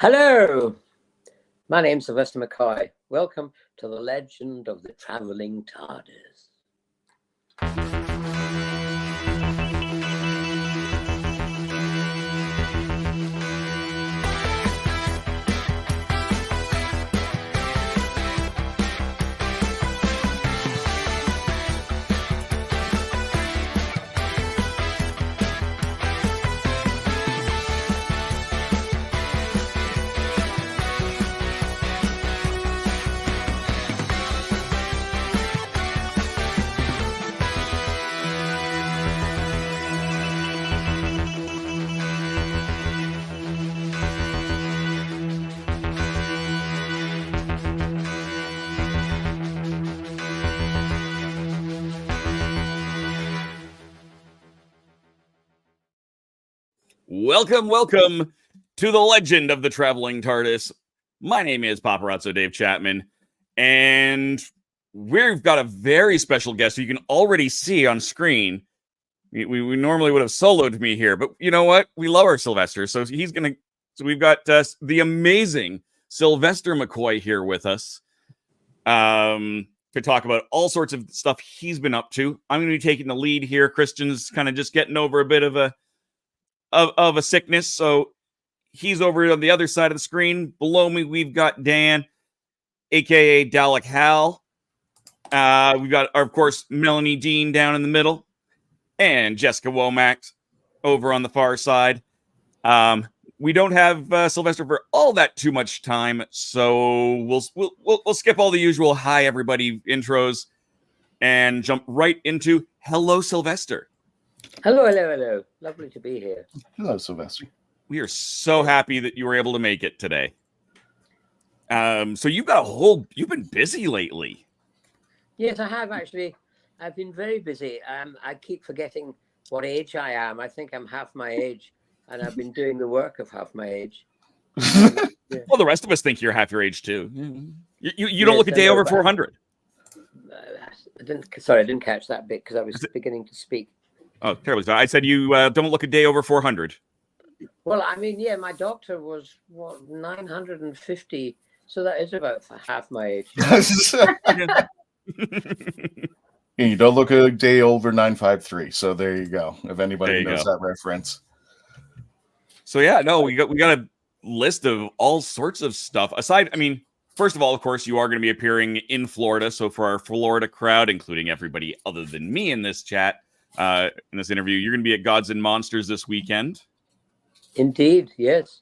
Hello, my name's Sylvester McCoy. Welcome to the legend of the Traveling Tardis. Welcome to the legend of the Traveling TARDIS. My name is Paparazzo Dave Chapman, and we've got a very special guest who you can already see on screen. We normally would have soloed me here, but you know what? We love our Sylvester, so we've got the amazing Sylvester McCoy here with us to talk about all sorts of stuff he's been up to. I'm going to be taking the lead here. Christian's kind of just getting over a bit of a sickness, so he's over on the other side of the screen. Below me, we've got Dan, aka Dalek Hal. We've got, of course, Melanie Dean down in the middle, and Jessica Womack over on the far side. We don't have Sylvester for all that too much time, so we'll skip all the usual "hi everybody" intros and jump right into "Hello, Sylvester." Hello. Lovely to be here. Hello, Sylvester. We are so happy that you were able to make it today. So you've been busy lately. Yes, I have actually. I've been very busy. I keep forgetting what age I am. I think I'm half my age, and I've been doing the work of half my age. Yeah. Well, the rest of us think you're half your age too. You don't look a day over 400. I didn't catch that bit because I was beginning to speak. Oh, terribly sorry. I said you don't look a day over 400. Well, I mean, yeah, my doctor was, 950. So that is about half my age. You don't look a day over 953. So there you go. If anybody knows that reference. So yeah, no, we got a list of all sorts of stuff. First of all, of course, you are going to be appearing in Florida. So for our Florida crowd, including everybody other than me in this chat, in this interview, you're going to be at Gods and Monsters this weekend. Indeed, yes.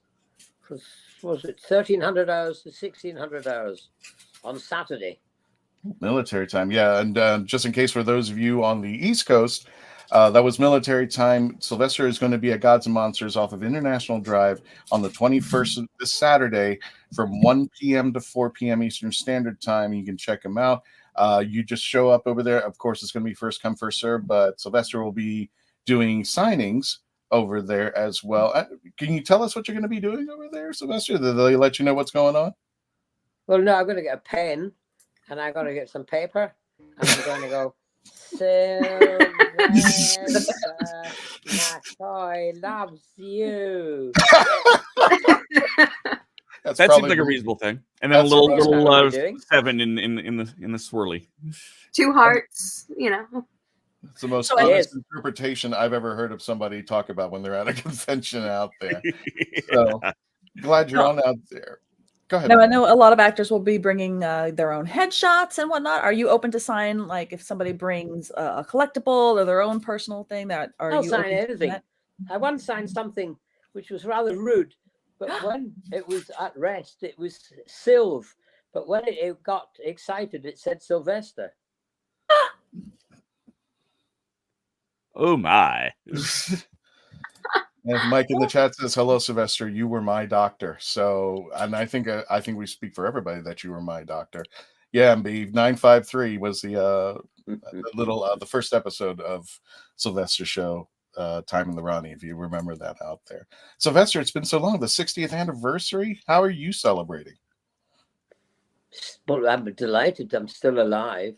Was it 1,300 hours to 1,600 hours on Saturday? Military time, yeah. And just in case for those of you on the East Coast, that was military time. Sylvester is going to be at Gods and Monsters off of International Drive on the 21st this Saturday from 1 p.m. to 4 p.m. Eastern Standard Time. You can check him out. You just show up over there. Of course, it's going to be first come, first serve, but Sylvester will be doing signings over there as well. Can you tell us what you're going to be doing over there, Sylvester? Did they let you know what's going on? Well, no, I'm going to get a pen and I'm going to get some paper and I'm going to go, Sylvester McCoy loves you. That seems like a reasonable thing. And then a little 7 in the swirly. 2 hearts, It's the most honest interpretation I've ever heard of somebody talk about when they're at a convention out there. So glad you're on out there. Go ahead. No, I know a lot of actors will be bringing their own headshots and whatnot. Are you open to sign, like if somebody brings a collectible or their own personal thing? I'll sign anything. I once signed something which was rather rude, but when it was at rest, it was Sylv. But when it got excited, it said Sylvester. Oh my. And Mike in the chat says, hello, Sylvester, you were my doctor. So, and I think we speak for everybody that you were my doctor. Yeah, MB 953 was the first episode of Sylvester's show, Time in the Ronnie, if you remember that out there. Sylvester, it's been so long, the 60th anniversary. How are you celebrating? Well, I'm delighted I'm still alive.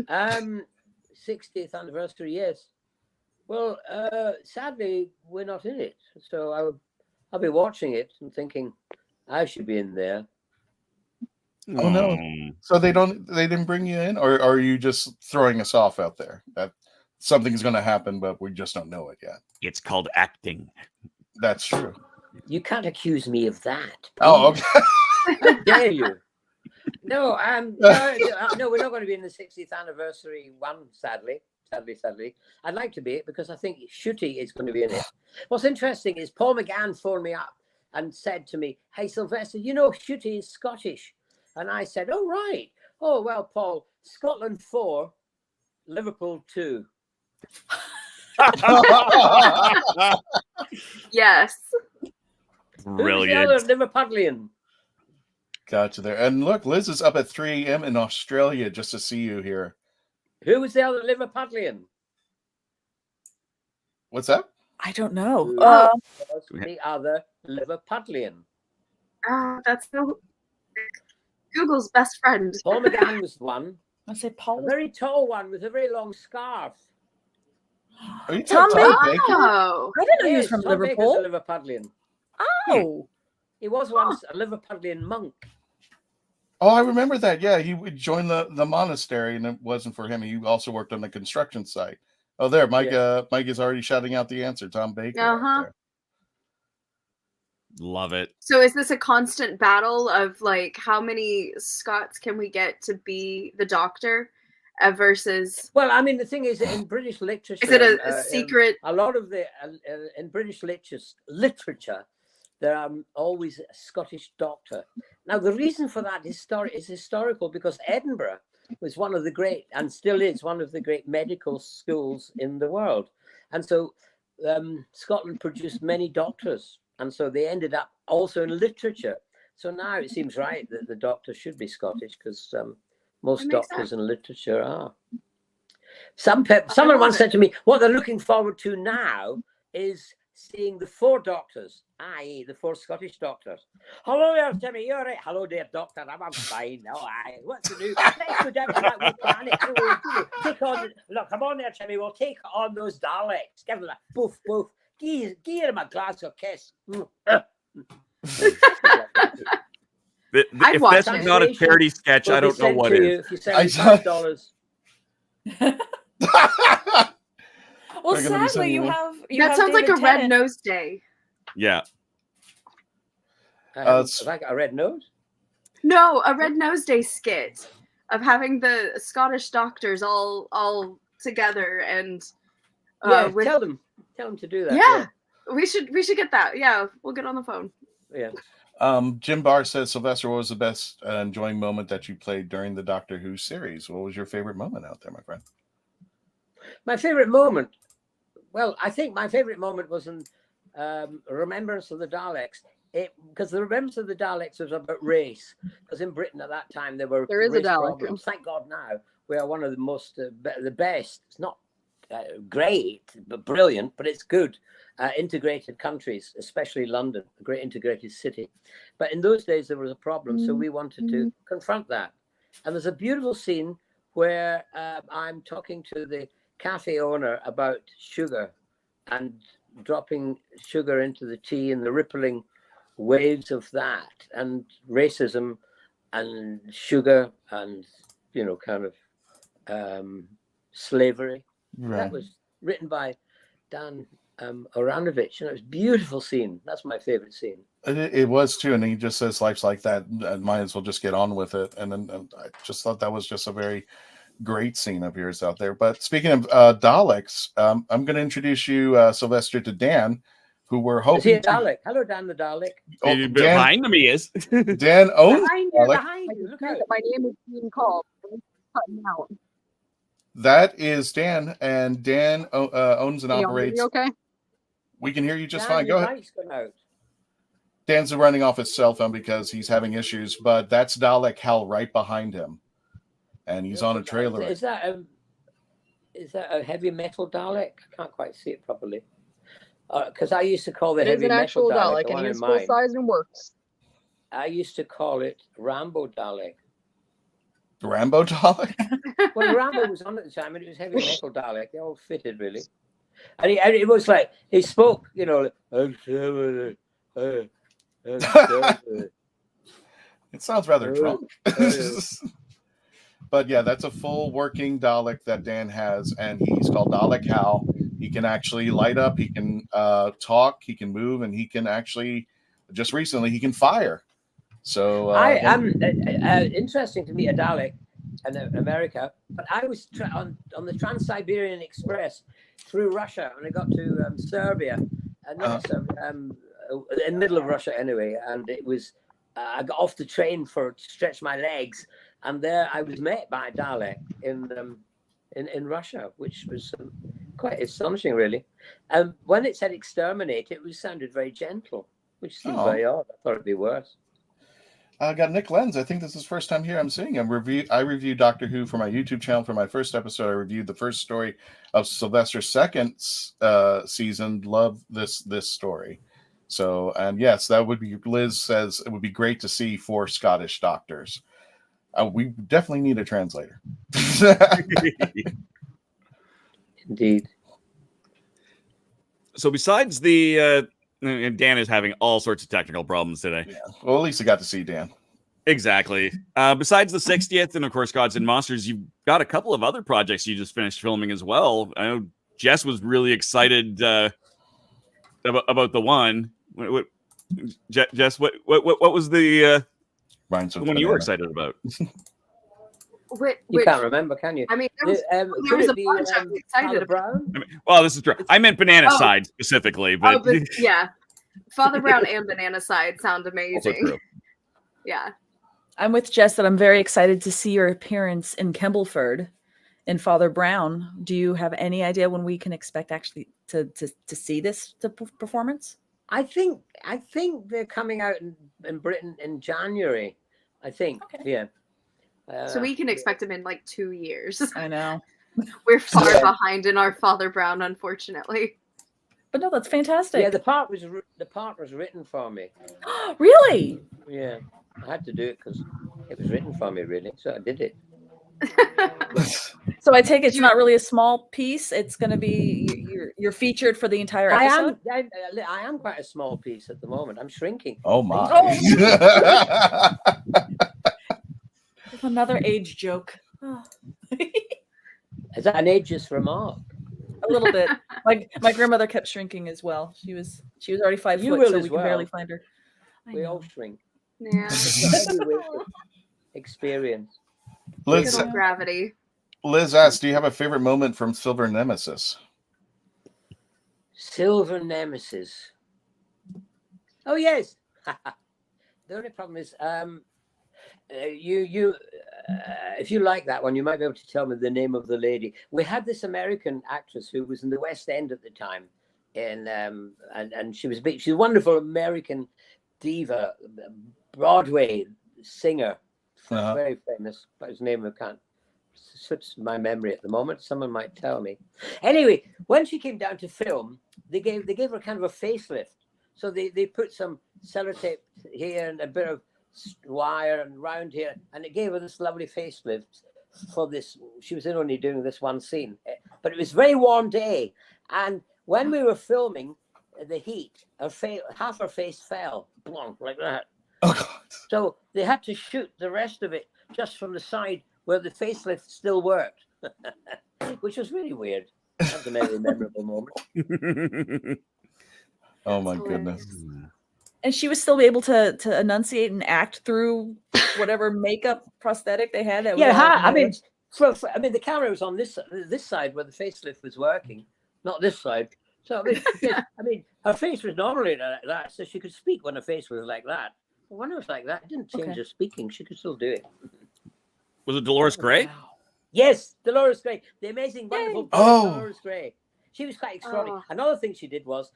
60th anniversary, yes. Well, sadly, we're not in it. So I'll be watching it and thinking, I should be in there. Oh no! So they didn't bring you in, or are you just throwing us off out there that something's going to happen, but we just don't know it yet? It's called acting. That's true. You can't accuse me of that. Oh, please. okay. How dare you? No, no, we're not going to be in the 60th anniversary one, sadly. I'd like to be it because I think Shooty is going to be in it. What's interesting is Paul McGann phoned me up and said to me, "Hey, Sylvester, you know Shooty is Scottish." And I said, "Oh, right. Oh, well, Paul, Scotland 4, Liverpool 2. Yes. Brilliant. Who's the other Liverpudlian? Gotcha there. And look, Liz is up at 3 a.m. in Australia just to see you here. Who was the other Liverpudlian? What's that? I don't know. Who was the other Liverpudlian? That's no Google's best friend. Paul McGann was one. I say A Paul. very tall one with a very long scarf. Are you Tom talking Baker? Baker? Oh. I didn't know he was Yes, from Tom Baker's Liverpool. a Liverpudlian. Oh, He was once a Liverpudlian monk. Oh, I remember that. Yeah, he would join the monastery, and it wasn't for him. He also worked on the construction site. Oh, there, Mike. Mike is already shouting out the answer. Tom Baker. right Uh-huh. there. Love it. So is this a constant battle of like how many Scots can we get to be the Doctor versus Well, I mean, the thing is, in British literature, is it a secret? A lot of the in British literature, there are always a Scottish doctor. Now, the reason for that is historical because Edinburgh was one of the great, and still is one of the great medical schools in the world, and so Scotland produced many doctors, and so they ended up also in literature. So now it seems right that the doctor should be Scottish because most That makes doctors sense. in literature are. Someone once said to me, what they're looking forward to now is seeing the 4 doctors, i.e. the 4 Scottish doctors. Hello there, Timmy, you're right. Hello there, doctor, I'm fine. Oh, aye. What's to do? Let's go down to that wee planet. And we'll take on, look, come on there, Timmy, we'll take on those Daleks. Give them a poof, poof. Give them a glass of kiss. I'd If watch that's it. not a charity sketch, I don't know what is. If you send $5. well, They're gonna be sadly, sending you you- have. That sounds like David a red Tennant. nose day. Yeah. Like a red nose? No, a red nose day skit of having the Scottish doctors all together and Yeah, with tell them to do that. yeah. We should get that. Yeah, we'll get on the phone. Yeah. Jim Barr says, Sylvester, what was the best enjoying moment that you played during the Doctor Who series? What was your favorite moment out there, my friend? My favorite moment. Well, I think my favorite moment was in Remembrance of the Daleks. Because the Remembrance of the Daleks was about race. Because in Britain at that time there were There is a race Dalek. problems. Thank God now we are one of the most the best. It's not great, but brilliant, but it's good. Integrated countries, especially London, a great integrated city. But in those days there was a problem, so we wanted to confront that. And there's a beautiful scene where I'm talking to the cafe owner about sugar and dropping sugar into the tea and the rippling waves of that and racism and sugar and kind of slavery. Right. That was written by Dan Oranovich, and it was a beautiful scene. That's my favorite scene. It was too, and he just says life's like that. And might as well just get on with it. And then I just thought that was just a very great scene of yours out there. But speaking of Daleks, I'm going to introduce you, Sylvester, to Dan, who we're hoping. Is he a Dalek? Hello, Dan the Dalek. Dan, Behind me is. Dan owns Behind Dalek. Behind you, look out. my name is being called. Cutting out. That is Dan, and Dan owns and Can you operates. hear me okay? We can hear you just Dan, fine. your Go ahead. mic's gone out. Dan's running off his cell phone because he's having issues, but that's Dalek Hal right behind him, and he's on a trailer. Is that a heavy metal Dalek? I can't quite see it properly. Because I used to call the It is heavy an metal actual Dalek, Dalek, the and one he in is full mine. size and works. I used to call it Rambo Dalek. Rambo Dalek. Well, Rambo was on at the time, and it was heavy metal Dalek. They all fitted really, and it was like he spoke, It sounds rather drunk. But yeah, that's a full working Dalek that Dan has, and he's called Dalek Hal. He can actually light up, he can talk, he can move, and he can actually, just recently, he can fire. So I am interesting to meet a Dalek in America, but I was on the Trans-Siberian Express through Russia, and I got to Serbia, and in the middle of Russia anyway, and it was I got off the train to stretch my legs, and there I was met by a Dalek in Russia, which was quite astonishing, really. When it said exterminate, it sounded very gentle, which seemed very odd. I thought it'd be worse. I got Nick Lenz. I think this is the first time here I'm seeing him. I reviewed Doctor Who for my YouTube channel for my first episode. I reviewed the first story of Sylvester's second season. Love this story. So, and yes, that would be, Liz says it would be great to see 4 Scottish doctors. We definitely need a translator. Indeed. So besides the Dan is having all sorts of technical problems today. Yeah. Well, at least I got to see Dan. Exactly. Besides the 60th and of course Gods and Monsters, you've got a couple of other projects you just finished filming as well. I know Jess was really excited about the one. Jess, what was the one you were excited about? You can't remember, can you? I mean, there was a bunch I was excited about. Brown? Well, this is true. I meant Banana Side specifically, but yeah, Father Brown and Banana Side sound amazing. Yeah, I'm with Jess that I'm very excited to see your appearance in Kembleford in Father Brown. Do you have any idea when we can expect actually to see this performance? I think they're coming out in Britain in January. I think. Okay. Yeah. So we can expect him in like 2 years. I know. We're far behind in our Father Brown, unfortunately. But no, that's fantastic. Yeah, the part was written for me. Really? Yeah, I had to do it because it was written for me, really. So I did it. So I take it's not really a small piece. It's going to be you're featured for the entire episode. I am quite a small piece at the moment. I'm shrinking. Oh my! Another age joke. Is that an ageist remark? A little bit. My grandmother kept shrinking as well. She was already 5 foot, so we can barely find her. We all shrink. Yeah. Experience. Liz, gravity. Liz asks, do you have a favorite moment from Silver Nemesis? Silver Nemesis. Oh yes. The only problem is if you like that one, you might be able to tell me the name of the lady. We had this American actress who was in the West End at the time, and she was big. She's a wonderful American diva, Broadway singer, very famous. But his name I can't slips my memory at the moment. Someone might tell me. Anyway, when she came down to film, they gave her kind of a facelift. So they put some sellotape here and a bit of wire and round here, and it gave her this lovely facelift for this. She was only doing this one scene, but it was a very warm day, and when we were filming the heat, half her face fell like that. Oh God. So they had to shoot the rest of it just from the side where the facelift still worked, which was really weird. That was a very memorable moment. Oh my goodness. And she was still able to enunciate and act through whatever makeup prosthetic they had. I mean, the camera was on this side where the facelift was working, not this side. So I mean, her face was normally like that, so she could speak when her face was like that. But when it was like that, it didn't change her speaking. She could still do it. Was it Dolores Gray? Wow. Yes, Dolores Gray, the amazing, wonderful Dolores Gray. She was quite extraordinary. Another thing she did was,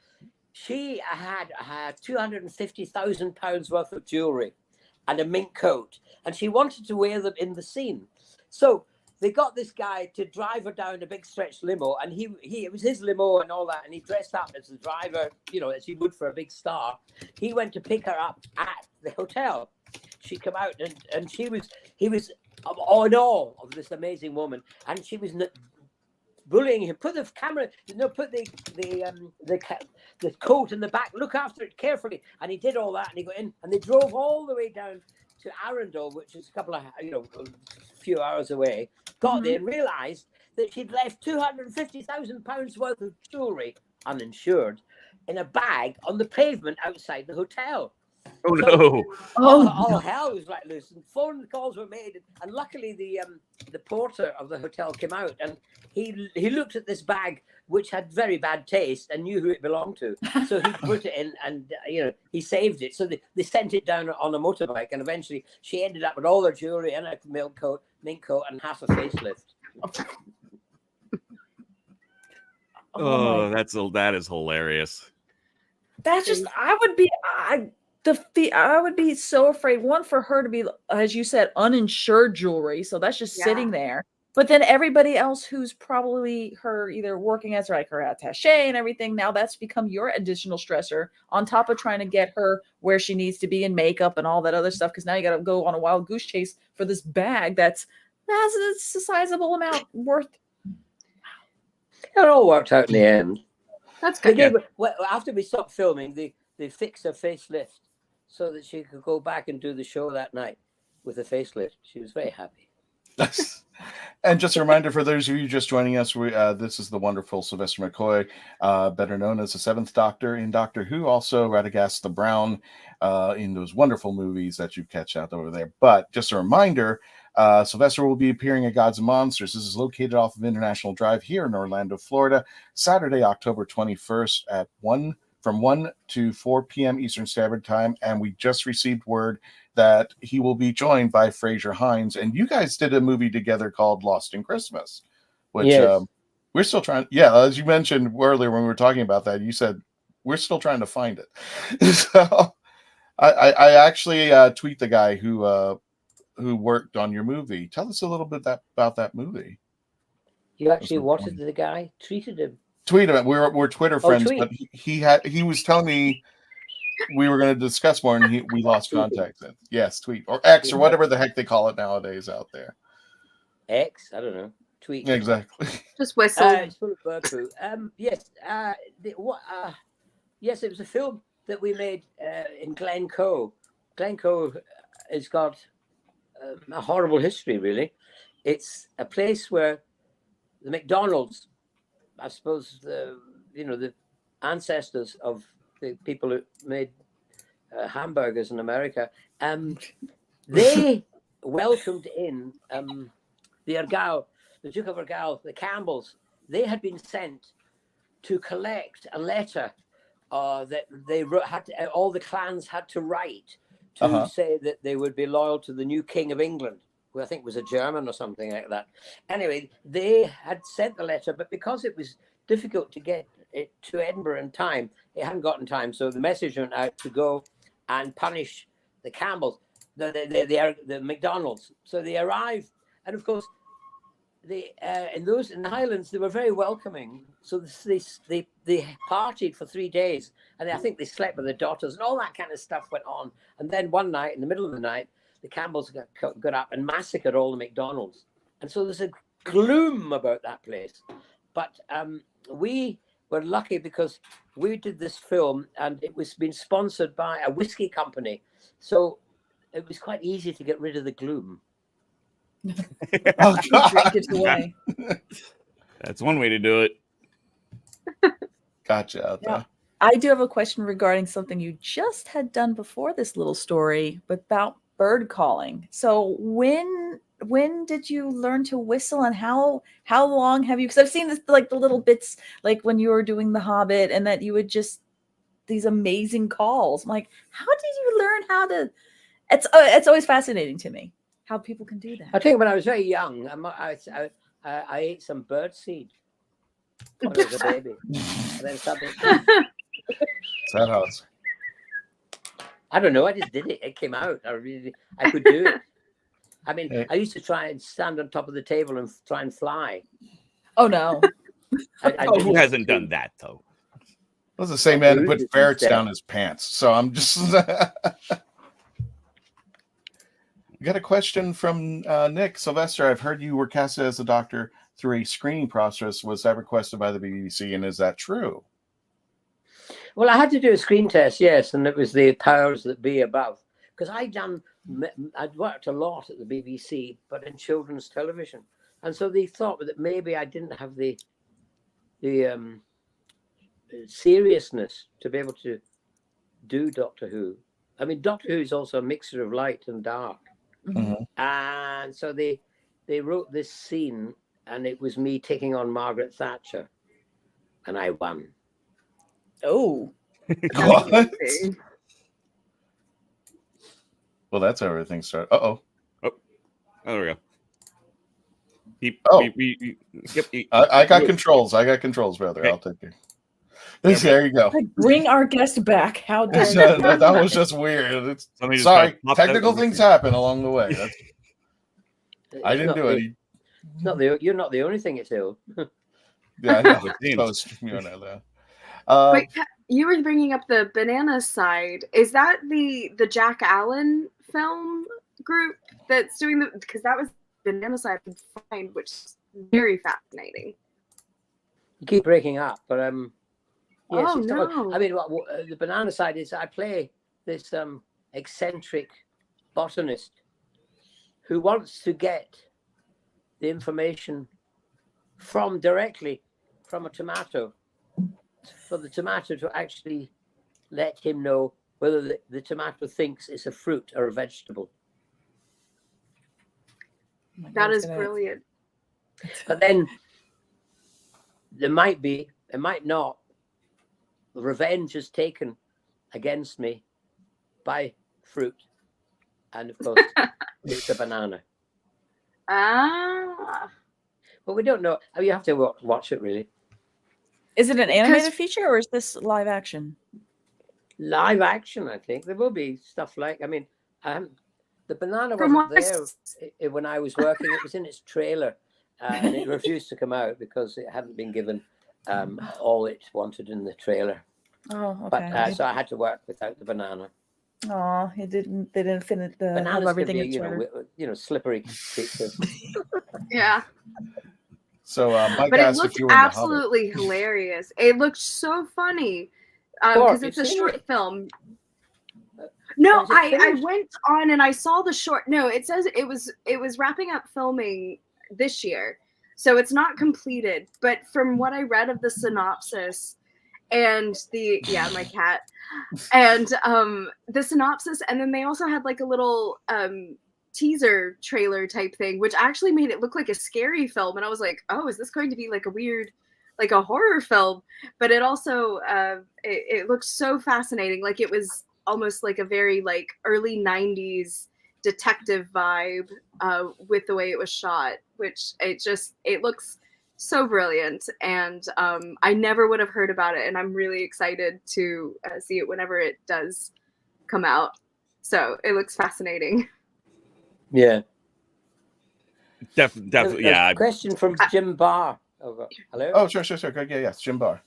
she had £250,000 worth of jewelry and a mink coat, and she wanted to wear them in the scene. So they got this guy to drive her down a big stretch limo, and it was his limo and all that, and he dressed up as the driver, as he would for a big star. He went to pick her up at the hotel. She came out, and he was in awe of this amazing woman, and she was bullying him. Put the camera, put the coat in the back. Look after it carefully. And he did all that, and he got in, and they drove all the way down to Arundel, which is a couple of a few hours away. Got there and realised that she'd left £250,000 worth of jewellery, uninsured, in a bag on the pavement outside the hotel. Oh no! All hell was like loose, and phone calls were made, and luckily the porter of the hotel came out, and he looked at this bag, which had very bad taste, and knew who it belonged to. So he put it in, and he saved it. So they sent it down on a motorbike, and eventually she ended up with all her jewelry and a mink coat, and half a facelift. Oh, that is hilarious. That's just I would be so afraid, one, for her to be, as you said, uninsured jewelry. So that's just sitting there. But then everybody else who's probably her either working as like her attaché and everything, now that's become your additional stressor on top of trying to get her where she needs to be in makeup and all that other stuff. Because now you got to go on a wild goose chase for this bag that's a sizable amount worth. It all worked out in the end. That's good. Well, after we stopped filming, they fixed her facelift so that she could go back and do the show that night with a facelift. She was very happy. And just a reminder for those of you just joining us, this is the wonderful Sylvester McCoy, better known as the Seventh Doctor in Doctor Who, also Radagast the Brown in those wonderful movies that you catch out over there. But just a reminder, Sylvester will be appearing at Gods and Monsters. This is located off of International Drive here in Orlando, Florida, Saturday, October 21st at from 1 to 4 p.m. Eastern Standard Time. And we just received word that he will be joined by Frazer Hines. And you guys did a movie together called Lost in Christmas, which we're still trying. Yeah, as you mentioned earlier when we were talking about that, you said we're still trying to find it. So I actually tweet the guy who worked on your movie. Tell us a little bit about that movie. You actually wanted the guy, treated him. Tweet him. We're Twitter friends, but he was telling me we were going to discuss more, and we lost contact. Yes, tweet or X or whatever the heck they call it nowadays out there. X, I don't know. Tweet. Exactly. Just whistle. It's full of bird poo. Yes. Yes, it was a film that we made in Glencoe. Glencoe has got a horrible history, really. It's a place where the McDonald's, I suppose, the ancestors of the people who made hamburgers in America, they welcomed in the Argyll, the Duke of Argyll, the Campbells. They had been sent to collect a letter that they all the clans had to write to say that they would be loyal to the new King of England, who I think was a German or something like that. Anyway, they had sent the letter, but because it was difficult to get it to Edinburgh in time, it hadn't gotten time. So the message went out to go and punish the Campbells, the McDonald's. So they arrived, and of course, in the Highlands they were very welcoming. So they partied for 3 days, and I think they slept with their daughters, and all that kind of stuff went on. And then one night, in the middle of the night, the Campbells got up and massacred all the McDonald's, and so there's a gloom about that place. But we were lucky because we did this film, and it was being sponsored by a whiskey company, so it was quite easy to get rid of the gloom. Oh, God. Drink it away. That's one way to do it. Gotcha out there. Yeah. I do have a question regarding something you just had done before this little story about bird calling. So when did you learn to whistle, and how long have you, because I've seen this, like the little bits, like when you were doing The Hobbit, and that you would just these amazing calls. I'm like, how did you learn how to? It's always fascinating to me how people can do that. I think when I was very young, I ate some bird seed when I was a baby. And then something. Is that how it's? I don't know. I just did it. It came out. I could do it. I mean, I used to try and stand on top of the table and try and fly. Oh no! Who hasn't done that though? It was the same man who put ferrets down his pants. So I'm just. We got a question from Nick. Sylvester, I've heard you were casted as the Doctor through a screening process. Was that requested by the BBC, and is that true? Well, I had to do a screen test, yes, and it was the powers that be above. Because I'd worked a lot at the BBC, but in children's television. And so they thought that maybe I didn't have the seriousness to be able to do Doctor Who. I mean, Doctor Who is also a mixture of light and dark. Mm-hmm. And so they wrote this scene, and it was me taking on Margaret Thatcher, and I won. Oh. What? Well, that's how everything started. Oh, there we go. I got controls. I got controls, brother. Okay. I'll take it. There you go. Bring our guest back. How dare that was just weird. Sorry, technical things happen along the way. I didn't do it. You're not the only thing it's ill. Yeah, I know. Wait, you were bringing up the banana side. Is that the Jack Allen film group that's doing the? Because that was banana side, fine, which is very fascinating. You keep breaking up, but yes, oh no! I mean, the banana side is I play this eccentric botanist who wants to get the information directly from a tomato, for the tomato to actually let him know whether the tomato thinks it's a fruit or a vegetable. That is brilliant. But then there might be, it might not. Revenge is taken against me by fruit, and of course it's a banana. Ah. But we don't know. You have to watch it, really. Is it an animated feature or is this live action? Live action, I think. There will be stuff like, I mean, the banana wasn't there when I was working. It was in its trailer, and it refused to come out because it hadn't been given all it wanted in the trailer. Oh, okay. But so I had to work without the banana. Oh, they didn't finish the Bananas everything can be, in slippery creature. Yeah. So Mike but it asked looked if you were in the Hobbit. absolutely hilarious. It looked so funny because it's a short film. No, I went on and I saw the short. No, it says it was wrapping up filming this year, so it's not completed. But from what I read of the synopsis and my cat and the synopsis, and then they also had like a little teaser trailer type thing, which actually made it look like a scary film, and I was like, oh, is this going to be like a weird, like a horror film? But it also it looked so fascinating, like it was almost like a very like early 90s detective vibe with the way it was shot, which it looks so brilliant, and I never would have heard about it, and I'm really excited to see it whenever it does come out. So it looks fascinating. Yeah. Definitely. Yeah. Question from Jim Barr. Hello? Oh, sure. Yeah, Jim Barr.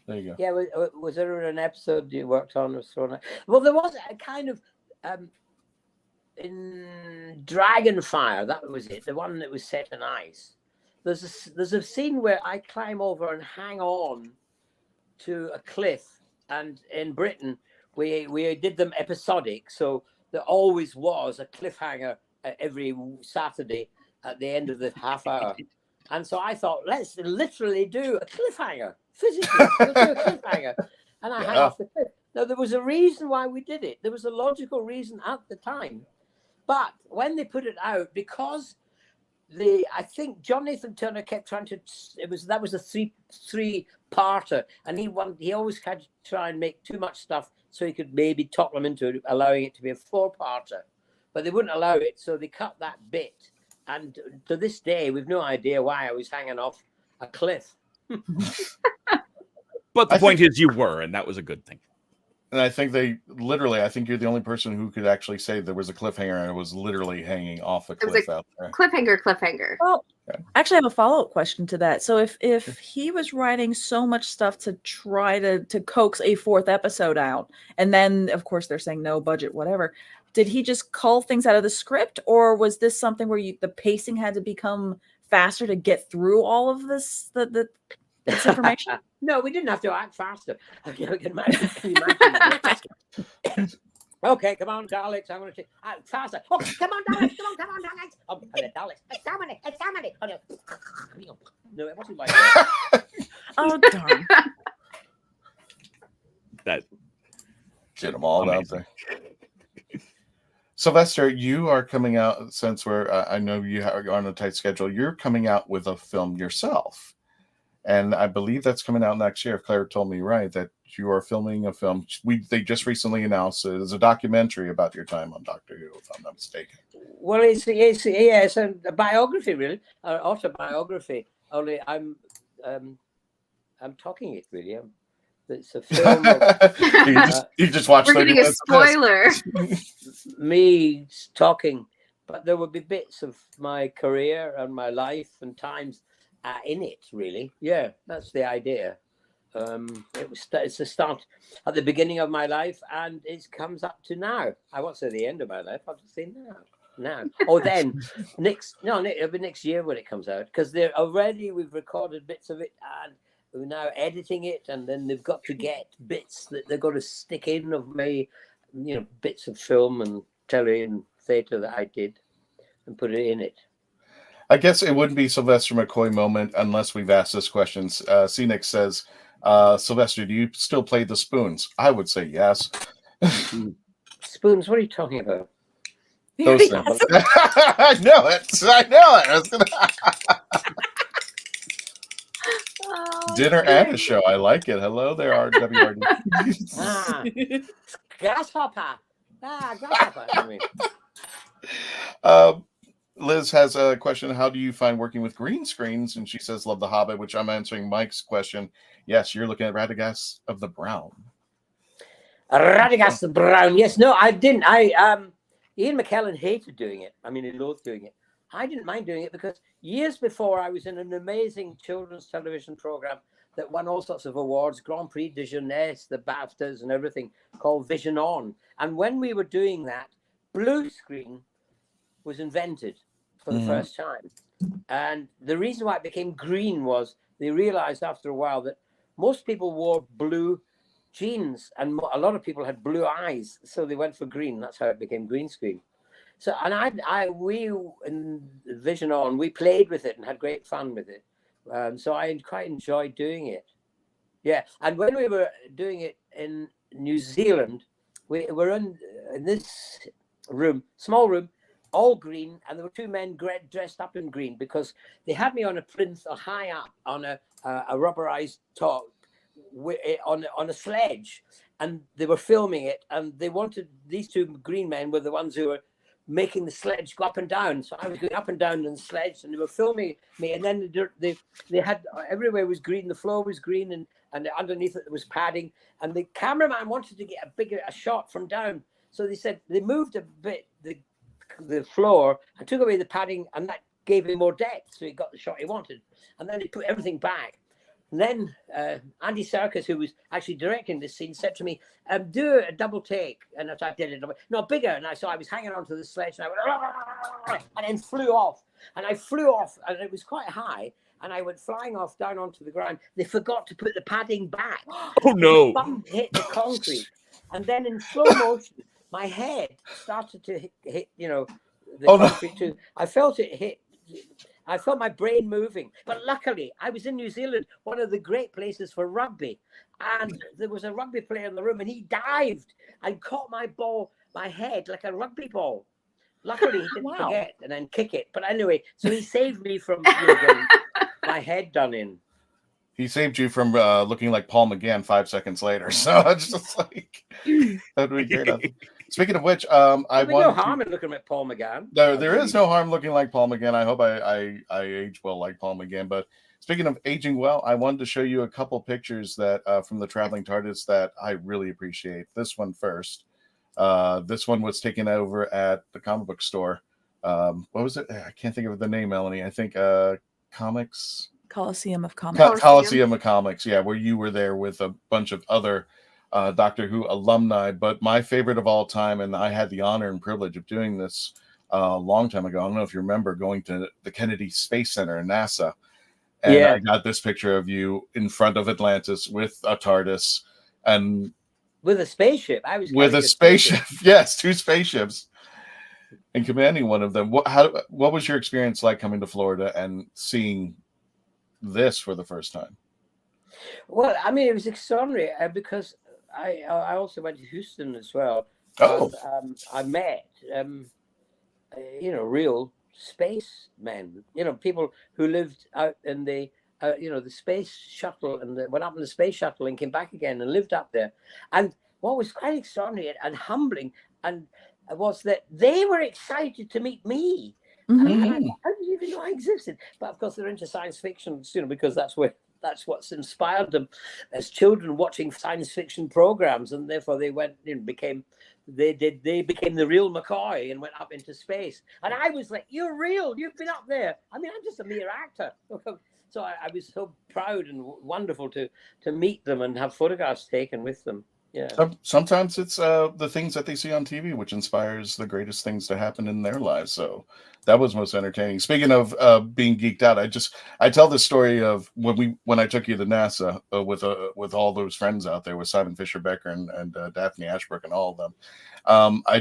There you go. Yeah, was there an episode you worked on was thrown out? Well, there was a kind of in Dragonfire, that was it, the one that was set in ice. There's a scene where I climb over and hang on to a cliff, and in Britain we did them episodic, so there always was a cliffhanger every Saturday at the end of the half hour. And so I thought, let's literally do a cliffhanger. Physically, we'll do a cliffhanger. And I hang off the cliff. Now, there was a reason why we did it. There was a logical reason at the time. But when they put it out, because I think John Nathan Turner kept trying to, that was a three-parter, and he always had to try and make too much stuff so he could maybe top them into it, allowing it to be a four-parter. But they wouldn't allow it, so they cut that bit. And to this day, we've no idea why I was hanging off a cliff. But the point is you were, and that was a good thing. And I think I think you're the only person who could actually say there was a cliffhanger and it was literally hanging off a cliff out there. Cliffhanger. Well, actually, I have a follow-up question to that. So if he was writing so much stuff to try to coax a fourth episode out, and then, of course, they're saying no budget, whatever, did he just cull things out of the script, or was this something where the pacing had to become faster to get through all of this this information? No, we didn't have to act faster. Can you imagine? Okay, come on, Daleks. I'm going to act faster. Oh, come on, Daleks. Come on, Daleks. Oh, Daleks. Examine. Oh, no. No, it wasn't like that. Oh, darn. That Get them all amazing. out there. Sylvester, you are coming out, since I know you're on a tight schedule, you're coming out with a film yourself. And I believe that's coming out next year, if Claire told me right, that you are filming a film. They just recently announced it as a documentary about your time on Doctor Who, if I'm not mistaken. Well, it's a biography, really, autobiography. Only I'm talking it, really. It's a film. You just watched. We're getting a spoiler. Me talking, but there will be bits of my career and my life and times in it. Really, yeah, that's the idea. It's the start at the beginning of my life, and it comes up to now. I won't say the end of my life. I'll just say now. Oh, then it'll be next year when it comes out, because we've recorded bits of it and we're now editing it, and then they've got to get bits that they're going to stick in of me, bits of film and telly and theatre that I did, and put it in it. I guess it wouldn't be Sylvester McCoy moment unless we've asked this question. Scenic says, Sylvester, do you still play the spoons? I would say yes. Spoons? What are you talking about? Those things. I know it. I was gonna... Dinner and a show. I like it. Hello there, RWRD. Grasshopper. Grasshopper. Liz has a question. How do you find working with green screens? And she says, love The Hobbit, which I'm answering Mike's question. Yes, you're looking at Radagast of the Brown. Radagast the Brown. Yes, no, I didn't. Ian McKellen hated doing it. I mean, he loathed doing it. I didn't mind doing it because years before I was in an amazing children's television program that won all sorts of awards, Grand Prix de Jeunesse, the BAFTAs and everything, called Vision On. And when we were doing that, blue screen was invented for the first time. And the reason why it became green was they realized after a while that most people wore blue jeans and a lot of people had blue eyes. So they went for green. That's how it became green screen. So, and we in Vision On, we played with it and had great fun with it. So I quite enjoyed doing it. Yeah. And when we were doing it in New Zealand, we were in this room, small room, all green. And there were two men dressed up in green because they had me on a plinth high up on a rubberized top on a sledge. And they were filming it. And they wanted, these two green men were the ones who were making the sledge go up and down. So I was going up and down on the sledge and they were filming me. And then they had, everywhere was green. The floor was green and underneath it was padding. And the cameraman wanted to get a shot from down. So they said they moved a bit the floor and took away the padding, and that gave him more depth. So he got the shot he wanted. And then he put everything back. And then Andy Serkis, who was actually directing this scene, said to me, do a double take. And I did it. No, bigger. And I was hanging onto the sledge and I went, and then flew off. And I flew off and it was quite high. And I went flying off down onto the ground. They forgot to put the padding back. Oh, no. The bum hit the concrete. And then in slow motion, my head started to hit the concrete too. I felt it hit. I felt my brain moving. But luckily, I was in New Zealand, one of the great places for rugby. And there was a rugby player in the room, and he dived and caught my head like a rugby ball. Luckily, he didn't forget and then kick it. But anyway, so he saved me from getting my head done in. He saved you from looking like Paul McGann 5 seconds later. So it's just like, that would be great. Speaking of which, There's no harm in looking like Paul McGann. There is no harm looking like Paul McGann. I hope I age well like Paul McGann. But speaking of aging well, I wanted to show you a couple pictures that from the Traveling TARDIS that I really appreciate. This one first. This one was taken over at the comic book store. What was it? I can't think of the name, Melanie. I think Comics. Coliseum of Comics. Coliseum of Comics, yeah, where you were there with a bunch of other Doctor Who alumni, but my favorite of all time, and I had the honor and privilege of doing this a long time ago. I don't know if you remember going to the Kennedy Space Center in NASA, and I got this picture of you in front of Atlantis with a TARDIS and with a spaceship. I was with a spaceship. Yes, 2 spaceships, and commanding one of them. What was your experience like coming to Florida and seeing this for the first time? Well, I mean, it was extraordinary because I also went to Houston as well. Oh, and, I met real spacemen. People who lived out in the the space shuttle and went up in the space shuttle and came back again and lived up there. And what was quite extraordinary and humbling and was that they were excited to meet me. Mm-hmm. And I didn't even know I existed. But of course, they're into science fiction, because that's what's inspired them as children watching science fiction programs, and therefore they went became the real McCoy and went up into space. And I was like, "You're real. You've been up there." I mean, I'm just a mere actor. So I was so proud and wonderful to meet them and have photographs taken with them. Yeah. Sometimes it's the things that they see on TV which inspires the greatest things to happen in their lives. So that was most entertaining. Speaking of being geeked out, I tell this story of when I took you to NASA with all those friends out there with Simon Fisher Becker and Daphne Ashbrook and all of them. I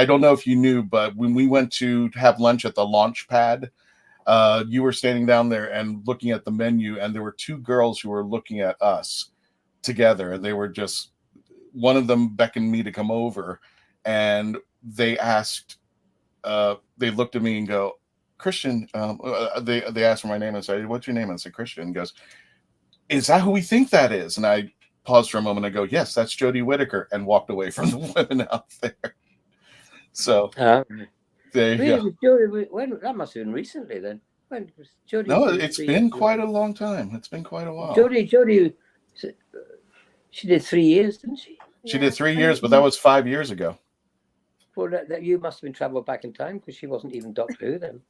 don't know if you knew, but when we went to have lunch at the launch pad, you were standing down there and looking at the menu, and there were 2 girls who were looking at us together, and they were just. One of them beckoned me to come over, and they asked, they looked at me and go, Christian, they asked for my name and said, "What's your name?" And I said, Christian. And goes, "Is that who we think that is?" And I paused for a moment and go, "Yes, that's Jodie Whittaker," and walked away from the women out there. So there you go. That must have been recently then. When was Jodie? No, it's been quite a long time. It's been quite a while. Jodie, she did 3 years, didn't she? She did 3 years, but that was 5 years ago. Well, that you must have been traveled back in time because she wasn't even Doctor Who then.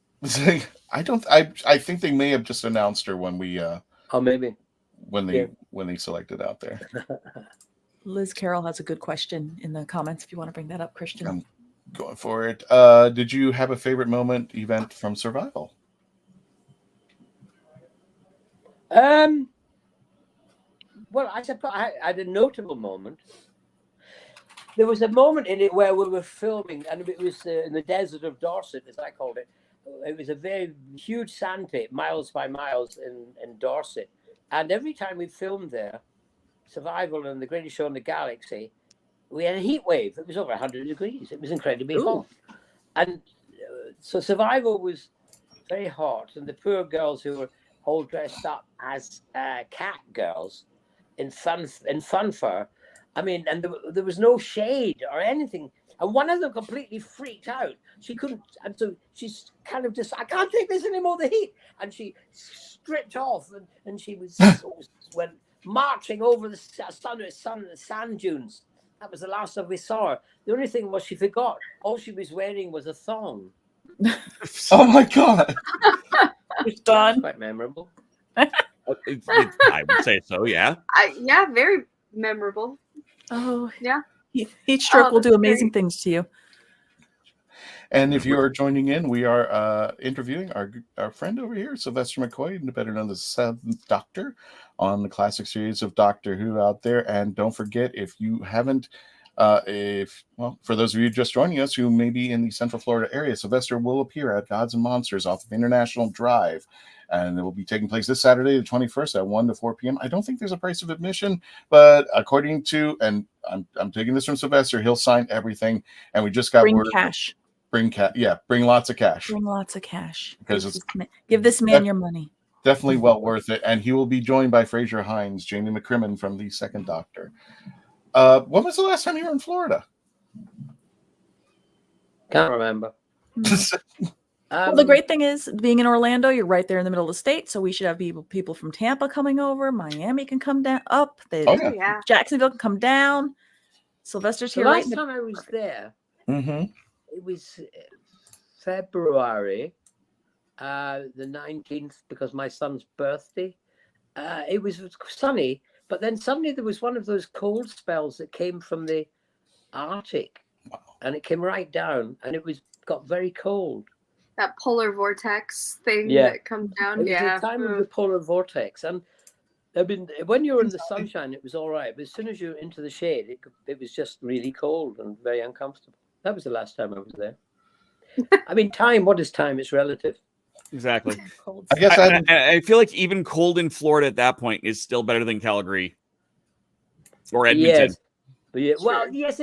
I think they may have just announced her when we. Oh, maybe. When they selected out there. Liz Carroll has a good question in the comments if you want to bring that up, Christian. I'm going for it. Did you have a favorite event from Survival? Well, I suppose I had a notable moment. There was a moment in it where we were filming, and it was in the desert of Dorset, as I called it. It was a very huge sand pit, miles by miles in Dorset. And every time we filmed there, Survival and The Greatest Show in the Galaxy, we had a heat wave. It was over 100 degrees. It was incredibly hot. And so Survival was very hot. And the poor girls who were all dressed up as cat girls in fun fur. I mean, and there was no shade or anything. And one of them completely freaked out. She couldn't, and so she's kind of just, I can't take this anymore, the heat. And she stripped off, and she went marching over the sand dunes. That was the last time we saw her. The only thing was she forgot. All she was wearing was a thong. Oh my God! It's done. Quite memorable. I would say so. Yeah. Yeah, very memorable. Oh yeah. Heat stroke will do amazing things to you. And if you are joining in, we are interviewing our friend over here, Sylvester McCoy, better known as the 7th Doctor, on the classic series of Doctor Who out there. And don't forget, if you haven't, for those of you just joining us who may be in the Central Florida area, Sylvester will appear at Gods and Monsters off of International Drive. And it will be taking place this Saturday, the 21st at 1 to 4 p.m. I don't think there's a price of admission, but according to, and I'm taking this from Sylvester, he'll sign everything. And we just got bring word. Cash. Bring lots of cash. Bring lots of cash. Because give this man your money. Definitely well worth it. And he will be joined by Frazer Hines, JAIMIE McCrimmon from the 2nd Doctor. When was the last time you were in Florida? Can't remember. Well, the great thing is being in Orlando, you're right there in the middle of the state. So we should have people from Tampa coming over. Miami can come down up. Jacksonville can come down. Sylvester's here. The last time I was there, it was February the 19th because my son's birthday. It was sunny, But then suddenly there was one of those cold spells that came from the Arctic, and it came right down, and it got very cold. That polar vortex thing that comes down. It was the time of the polar vortex, and I mean, when you were in the sunshine, it was all right. But as soon as you were into the shade, it was just really cold and very uncomfortable. That was the last time I was there. I mean, time. What is time? It's relative. Exactly. I guess I feel like even cold in Florida at that point is still better than Calgary or Edmonton. Yes. But well, yes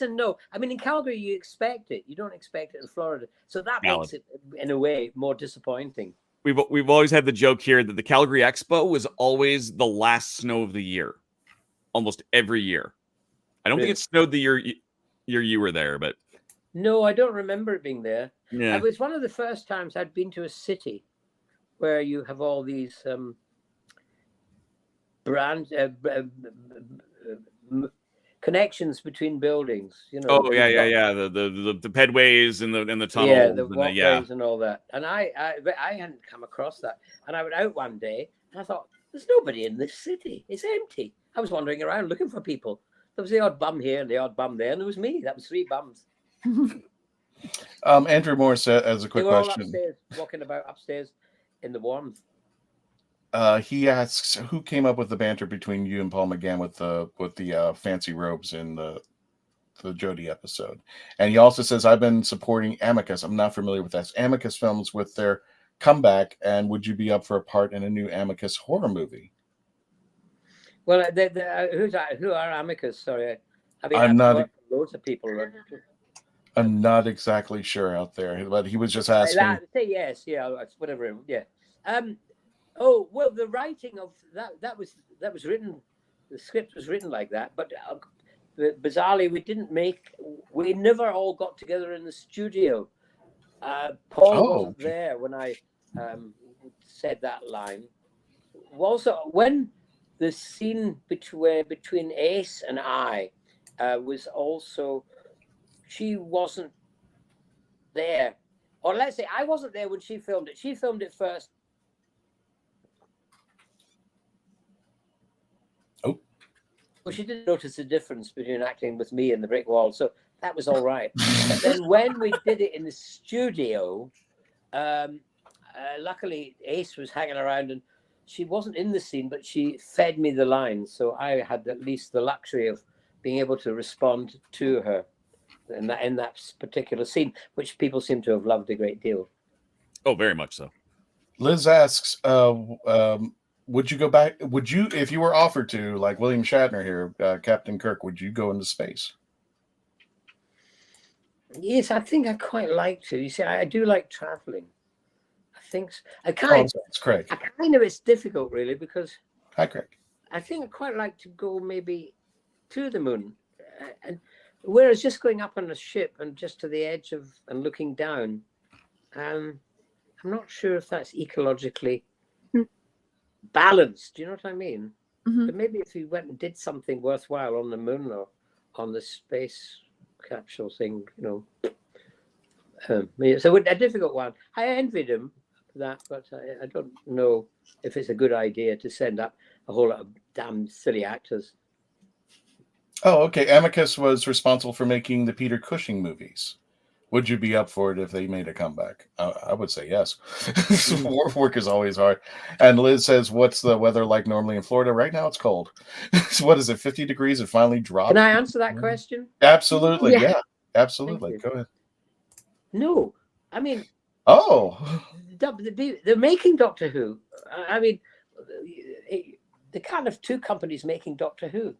and no. I mean, in Calgary, you expect it. You don't expect it in Florida. So that makes it, in a way, more disappointing. We've always had the joke here that the Calgary Expo was always the last snow of the year, almost every year. I don't think it snowed the year you were there, but no, I don't remember it being there. Yeah, it was one of the first times I'd been to a city where you have all these connections between buildings, you know. Oh yeah. The pedways and the tunnels, the walkways and all that. And I hadn't come across that. And I went out one day and I thought, there's nobody in this city. It's empty. I was wandering around looking for people. There was the odd bum here and the odd bum there, and it was me. That was 3 bums. Andrew Morris has a quick they were question. All upstairs, walking about upstairs in the warmth. He asks, who came up with the banter between you and Paul McGann with the fancy robes in the Jodie episode? And he also says, I've been supporting Amicus. I'm not familiar with that. Amicus Films with their comeback, and would you be up for a part in a new Amicus horror movie? Well, who are Amicus? Sorry, I mean, I'm not. Loads of people. I'm not exactly sure out there, but he was just asking. Say yes, whatever. Yeah. Oh well, the writing of that was written. The script was written like that, but bizarrely, we never all got together in the studio. Paul wasn't there when I said that line. Also, when the scene between Ace and I was also, she wasn't there, or let's say I wasn't there when she filmed it. She filmed it first. Oh. Well, she didn't notice the difference between acting with me and the brick wall, so that was all right. But then when we did it in the studio, luckily Ace was hanging around and she wasn't in the scene, but she fed me the lines, so I had at least the luxury of being able to respond to her in that particular scene, which people seem to have loved a great deal. Oh, very much so. Liz asks, would you go back? Would you, if you were offered to, like William Shatner here, Captain Kirk, would you go into space? Yes, I think I quite like to. You see, I do like traveling. I think It's Craig. It's difficult really because Hi, Craig. I think I quite like to go maybe to the moon, and whereas just going up on a ship and just to the edge of and looking down, I'm not sure if that's ecologically balanced. Do you know what I mean? Mm-hmm. But maybe if we went and did something worthwhile on the moon or on the space capsule thing, you know. So a difficult one. I envied him for that, but I don't know if it's a good idea to send up a whole lot of damn silly actors. Oh, okay. Amicus was responsible for making the Peter Cushing movies. Would you be up for it if they made a comeback? I would say yes. Work is always hard. And Liz says, what's the weather like normally in Florida? Right now it's cold. So what is it, 50 degrees? It finally dropped. Can I answer that question? Absolutely. Yeah, absolutely. Go ahead. No, I mean, they're making Doctor Who. I mean, the kind of two companies making Doctor Who.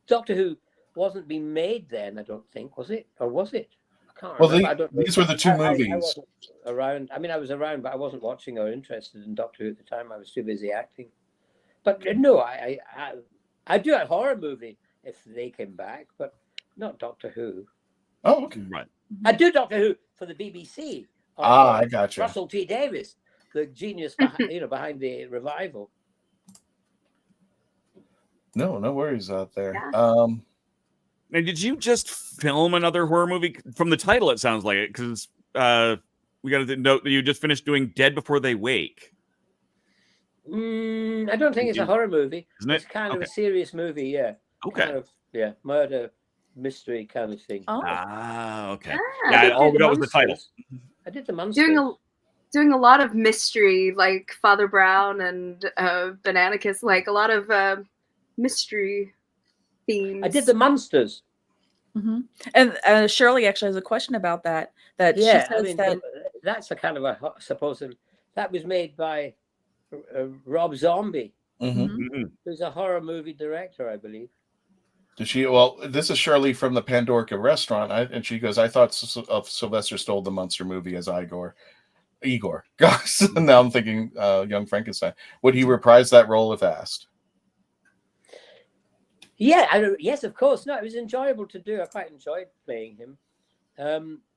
Doctor Who wasn't being made then, I don't think, was it? Or was it? I can't remember. These were the two movies. I wasn't around. I mean, I was around, but I wasn't watching or interested in Doctor Who at the time. I was too busy acting. But no, I'd do a horror movie if they came back, but not Doctor Who. Oh, okay. Right. I'd do Doctor Who for the BBC. I got you. Russell T Davies, the genius behind the revival. No worries out there. Yeah. Now, did you just film another horror movie? From the title, it sounds like it, because we got to note that you just finished doing Dead Before They Wake. I don't think it's a horror movie. Isn't it? It's kind of Okay. a serious movie, yeah. Okay. Kind of, yeah, murder, mystery kind of thing. Oh, Okay. Ah. Yeah, I did all do we got was the title. Monsters. I did the monsters. Doing a lot of mystery, like Father Brown and Banana Kiss, like a lot of mystery themes. I did the monsters. mm-hmm. And Shirley actually has a question about that. That Yeah, she says I mean, that that's a kind of a supposedly that was made by Rob Zombie, Mhm. Mhm. who's a horror movie director, I believe. Did she? Well, this is Shirley from the Pandorica restaurant, and she goes, "I thought Sylvester stole the monster movie as Igor." Gosh, now I'm thinking Young Frankenstein. Would he reprise that role if asked? Yeah, yes, of course. No, it was enjoyable to do. I quite enjoyed playing him.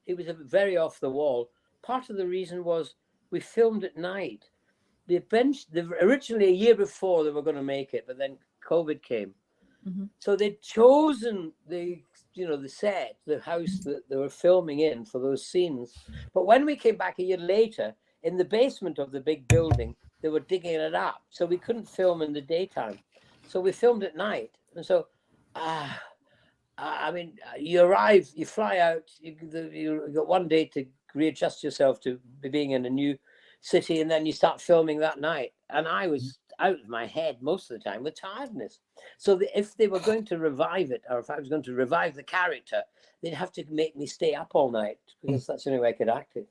It was a very off the wall. Part of the reason was we filmed at night. Originally a year before they were going to make it, but then COVID came. Mm-hmm. So they'd chosen the set, the house that they were filming in for those scenes. But when we came back a year later, in the basement of the big building, they were digging it up. So we couldn't film in the daytime. So we filmed at night. And so, I mean, you arrive, you fly out, you got one day to readjust yourself to being in a new city, and then you start filming that night. And I was out of my head most of the time with tiredness. So if they were going to revive it, or if I was going to revive the character, they'd have to make me stay up all night, because that's the only way I could act it.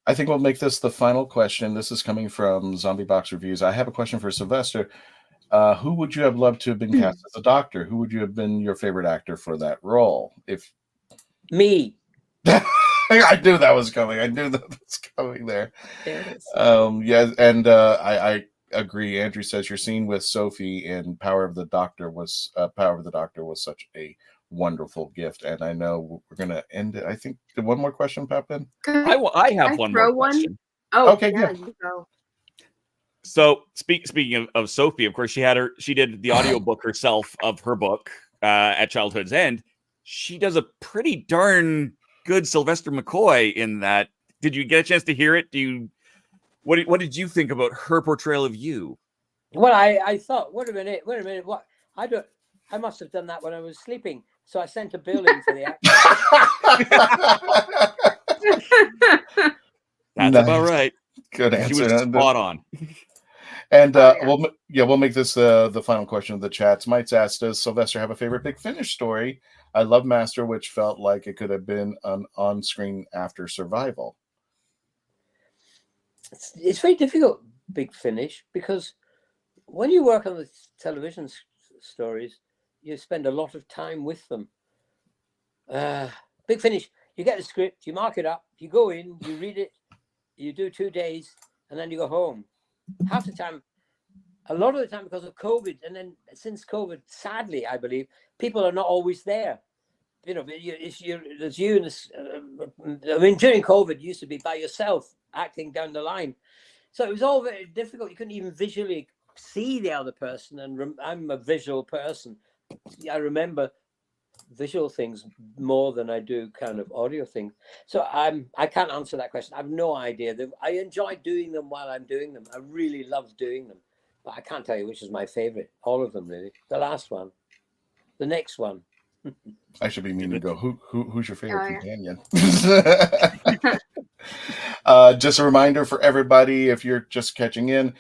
I think we'll make this the final question. This is coming from Zombie Box Reviews. I have a question for Sylvester. Who would you have loved to have been cast as a doctor? Who would you have been your favorite actor for that role? If Me. I knew that was coming. I knew that was coming there. there it is. Yeah, and I agree. Andrew says your scene with Sophie in Power of the Doctor was such a wonderful gift, and I know we're gonna end it. I think did one more question pop in? I have one more question. Oh, Okay, yeah, good. you go. So speaking of Sophie, of course, she did the audiobook herself of her book at Childhood's End. She does a pretty darn good Sylvester McCoy in that. Did you get a chance to hear it? What did you think about her portrayal of you? Well, I thought, wait a minute, what? I must have done that when I was sleeping. So I sent a bill in for the actor. That's Nice. about right. Good answer. She was spot on. And Oh, yeah. we'll make this the final question of the chat. Mike's asked, does Sylvester have a favorite Big Finish story? I love Master, which felt like it could have been an on-screen after Survival. It's very difficult, Big Finish, because when you work on the television stories, you spend a lot of time with them. Big Finish, you get the script, you mark it up, you go in, you read it, you do 2 days, and then you go home. Half the time, a lot of the time because of COVID, and then since COVID, sadly, I believe, people are not always there. You know, there's you and this, I mean, during COVID, you used to be by yourself acting down the line. So it was all very difficult. You couldn't even visually see the other person. And I'm a visual person. I remember visual things more than I do kind of audio things. So I can't answer that question. I have no idea. I enjoy doing them while I'm doing them. I really love doing them. But I can't tell you which is my favorite. All of them, really. The last one. The next one. I should be meaning to go, who's your favorite companion? Just a reminder for everybody, if you're just catching in,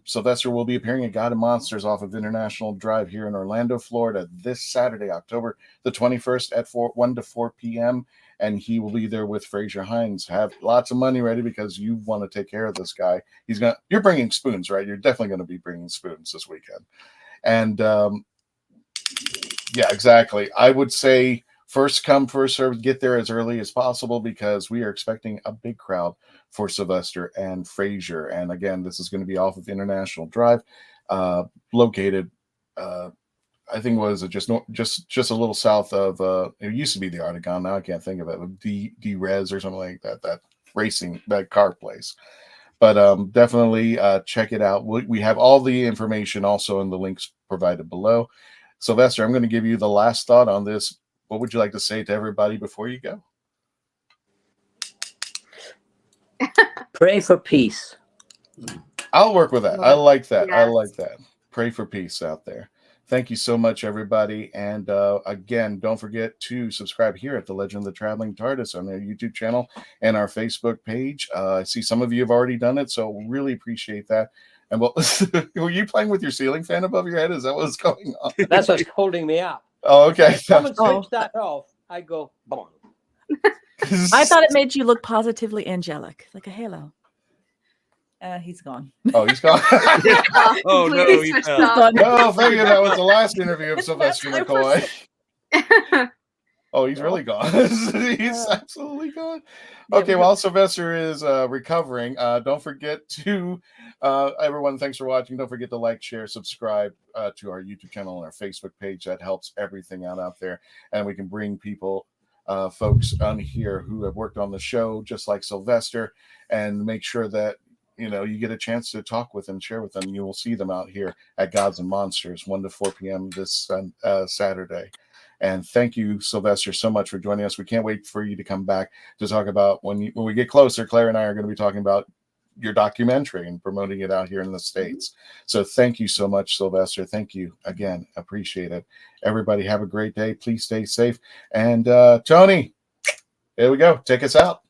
Sylvester will be appearing at God and Monsters off of International Drive here in Orlando, Florida this Saturday, October the 21st at 1 to 4 p.m. And he will be there with Frazer Hines. Have lots of money ready because you want to take care of this guy. You're bringing spoons, right? You're definitely going to be bringing spoons this weekend. And yeah, exactly. I would say first come, first served, get there as early as possible because we are expecting a big crowd for Sylvester and Frazer. And again, this is going to be off of International Drive, located, I think was just a little south of, it used to be the Artagon. Now I can't think of it. D-Res or something like that, that car place. But definitely check it out. We have all the information also in the links provided below. Sylvester, I'm going to give you the last thought on this. What would you like to say to everybody before you go? Pray for peace. I'll work with that. I like that. I Yes. like that. Pray for peace out there. Thank you so much, everybody. And again, don't forget to subscribe here at The Legend of the Traveling TARDIS on our YouTube channel and our Facebook page. I see some of you have already done it, so really appreciate that. And well, were you playing with your ceiling fan above your head? Is that what's going on? That's what's holding me up. Oh, okay. If someone switch that off, I go, boom. I thought it made you look positively angelic, like a halo. He's gone. Oh, he's gone. Oh, no, Completely he switched fell. off. No, thank you. That was the last interview of Sylvester McCoy. Oh, he's really gone. He's absolutely gone. Okay, while Sylvester is recovering, don't forget to, everyone, thanks for watching. Don't forget to like, share, subscribe to our YouTube channel and our Facebook page. That helps everything out there. And we can bring people, folks on here who have worked on the show, just like Sylvester, and make sure that you get a chance to talk with and share with them. You will see them out here at Gods and Monsters, 1 to 4 p.m. this Saturday. And thank you, Sylvester, so much for joining us. We can't wait for you to come back to talk about when we get closer. Claire and I are going to be talking about your documentary and promoting it out here in the States. So thank you so much, Sylvester. Thank you again. Appreciate it. Everybody have a great day. Please stay safe. And Tony, here we go. Take us out.